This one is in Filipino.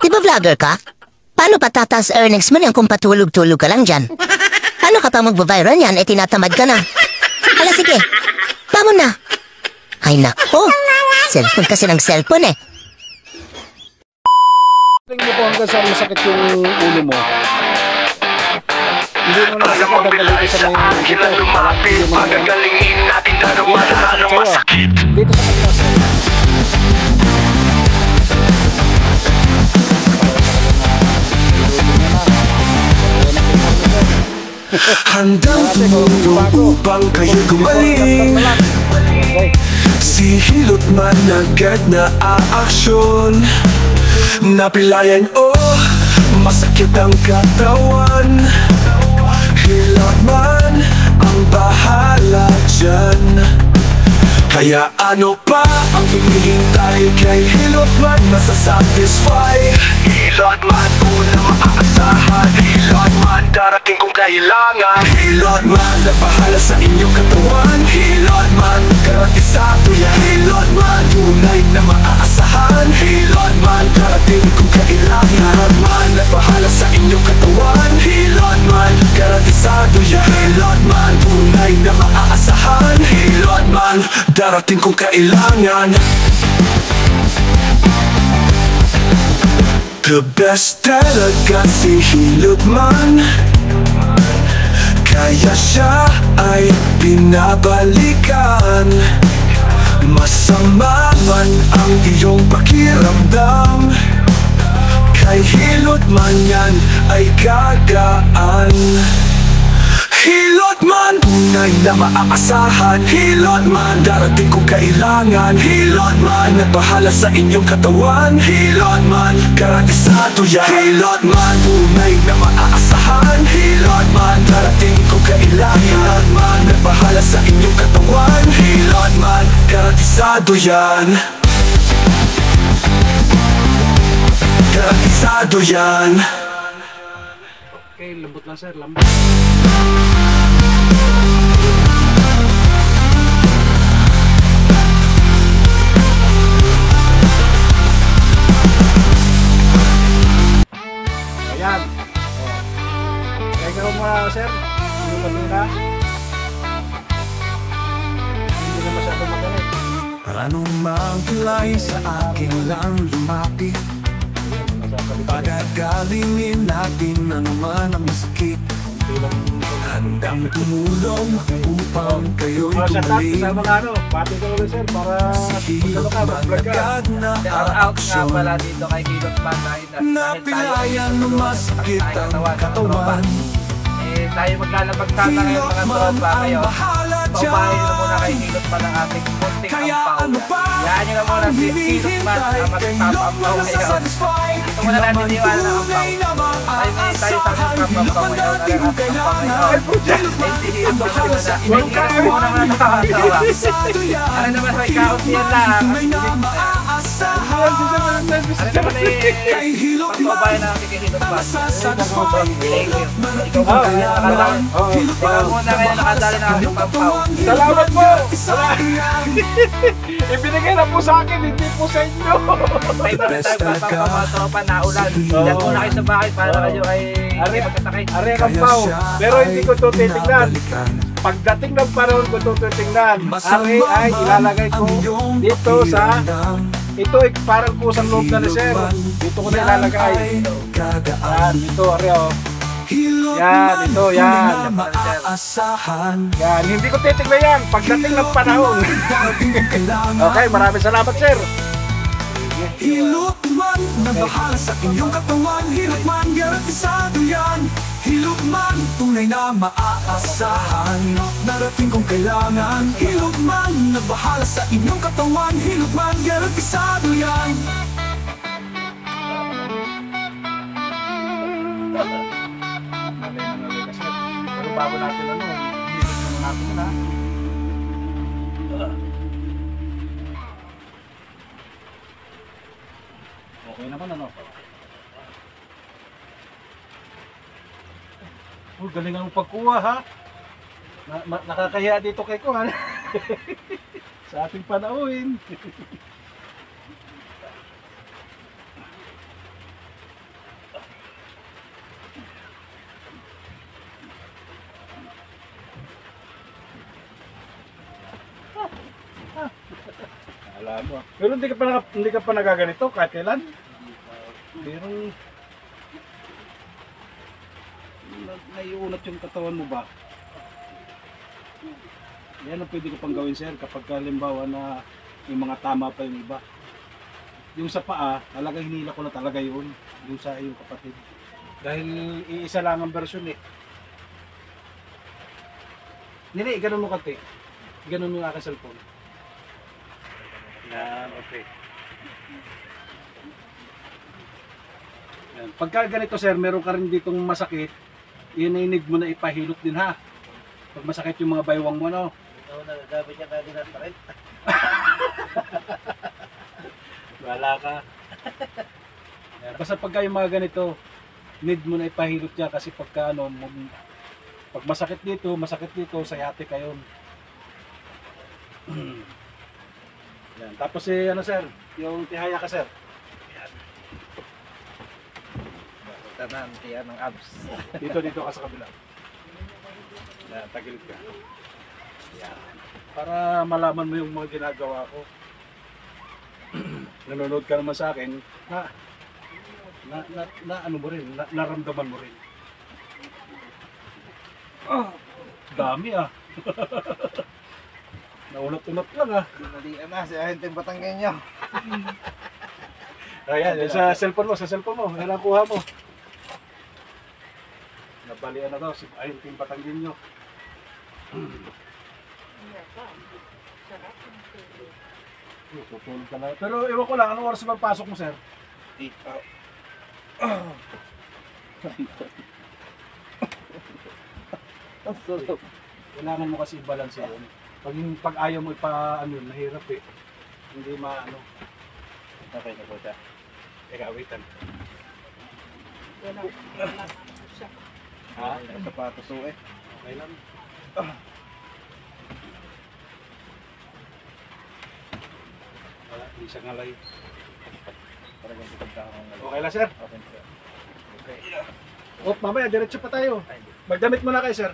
Di ba vlogger ka? Paano patataas earnings mo niyan kung patulog-tulog ka lang dyan? Paano ka pa magbaviral yan eh tinatamad ka na? Hala sige, tama na. Ay nako, cellphone kasi ng cellphone eh. Tingin mo po hanggang saan masakit yung ulo mo. Hindi mo na kasi pagagaling ko sa may dito. Pagagalingin natin na nawala ng masakit. Dito sa kanila sir. Handang tumulong upang kayo gumaling. Si hilot man agad na aaksyon. Napilayan masakit ang katawan. Hilot man ang bahala dyan. Kaya ano pa ang hinihintay kay hilot man masasatisfy. Hilot man unang maaasahan. Hilot man darating kung kailangan. Hilot man nabahala sa inyong katawan. Hilot man garantisado yan. Hilot man tunay na maaasahan. Hilot man darating kung kailangan. Hilot man nabahala sa inyong katawan. Hilot man garantisado yan. Hilot man tunay na maaasahan. Hilot man darating kung kailangan. The best talaga si hilot man. Kaya siya ay pinabalikan. Masama man ang iyong pakiramdam, kay hilot man yan ay gagaan. Hilot man tunay na maaasahan. Hilot man darating kung kailangan. Hilot man nagbahala sa inyong katawan. Hilot man garantisado yan. Hilot man tunay na maaasahan. Hilot man darating kung kailangan. Hilot man nagbahala sa inyong katawan. Hilot man garantisado yan. Garantisado yan. Okay, lambot lang sir, lambot. Ayan. Kaya muna sir, hindi pa muna. Hindi na masyado magalit. Anong magkulay sa akin lang lumapit? Pagagalingin natin ano man ang masakit. Handang tumulong upang kayo'y gumaling. Sa mga pati ko ulit sir para mag-vlog ka. Shout out nga pala dito kay Hilot Man dahil napilayan ng masakit ang katawan. Tayo maglalabag sana ngayon mga tropa kayo. Paubahin na muna kay Hilot Man ang ating konting ampaw. Yaan nyo na muna si Hilot Man ang magpapampaw ngayon. Ito muna natin iwan na ampaw. Tayo sa magpapampaw ngayon. Ay si Hilot Man na inigyan ko muna mga nakakatawa. Ano naman may kauntiyan lang. Ano naman eh pagpapabayan na natin kay Hilot Man. Thank you. Ikaw muna kayo nakadali na aking pampaw. Salamat po! Ibinigay na po sa akin, hindi po sa inyo. May tayo pampaw mga tropa na ulan. Diyan muna kayo sa bahay para kayo ay magkasakay. Are kampaw, pero hindi ko ito titignan. Pagdating ng panahon ko ito titignan. Are ay ilalagay ko dito sa... Ito ay parang kusang loob na sir. Dito ko na ilalagay. Yan, dito are o. Yan, ito, yan. Yan, hindi ko titignan yan pagdating ng panahon. Okay, maraming salamat sir. Hilot man na bahala sa inyong katawan. Hilot man garantisado yan. Hilot man tunay na maaasahan. Narating kung kailangan. Hilot man na bahala sa inyong katawan. Hilot man garantisado yan. Pero bago natin hindi natin na. Okay naman galing ang pagkuha ha. Nakakahiya dito kay Kuhan. Sa ating panahon. Wala mo. Pero hindi ka pa nagaganito kahit kailan? Pero naiunat yung katawan mo ba? Yan ang pwede ko pang gawin, sir, kapag halimbawa na yung mga tama pa yung iba. Yung sa paa, talaga hinila ko na talaga yun, yung sa iyong kapatid. Dahil iisa lang ang version eh. Nini, ganun mo kati. Ganun mo yung aking cellphone. Yan, okay. Yan. Pagka ganito, sir, meron ka rin ditong masakit, yun ay need mo na ipahilot din ha. Pag masakit yung mga baywang mo, no? Ikaw nagagamit niya kaya dinat pa rin. Wala ka. Yan. Basta pagka yung mga ganito, need mo na ipahilot niya kasi pagka ano, pag masakit dito, sayate ka yun. Yan. Tapos ano sir, yung tihaya ka sir. Tanan, tiyan ng abs. Dito ka sa kabila. Yan, tagilid ka. Yan. Para malaman mo yung mga ginagawa ko. Nanonood ka naman sa akin, na ano mo rin, naramdaman mo rin. Dami Naunat-unat lang Sinalian na si Ahenteng Batanggenyo. Ayan, sa cellphone mo, yan ang kuha mo. Nabalian na daw, si Ahenteng Batanggenyo. Tutulog ka na. Pero iwan ko lang, anong oras magpasok mo, sir? Ang sarap. Kailangan mo kasi i-balance yun. Pag ayaw mo ano yun, nahirap eh. Hindi maano. Okay na po siya. Teka, waitan. Ha? Sapatos o eh. Okay lang. Wala, hindi siya ngalay. Para ganito pagkakang Okay lang, sir? Okay, sir. Mamaya, diretso pa tayo. Magdamit muna kayo, sir.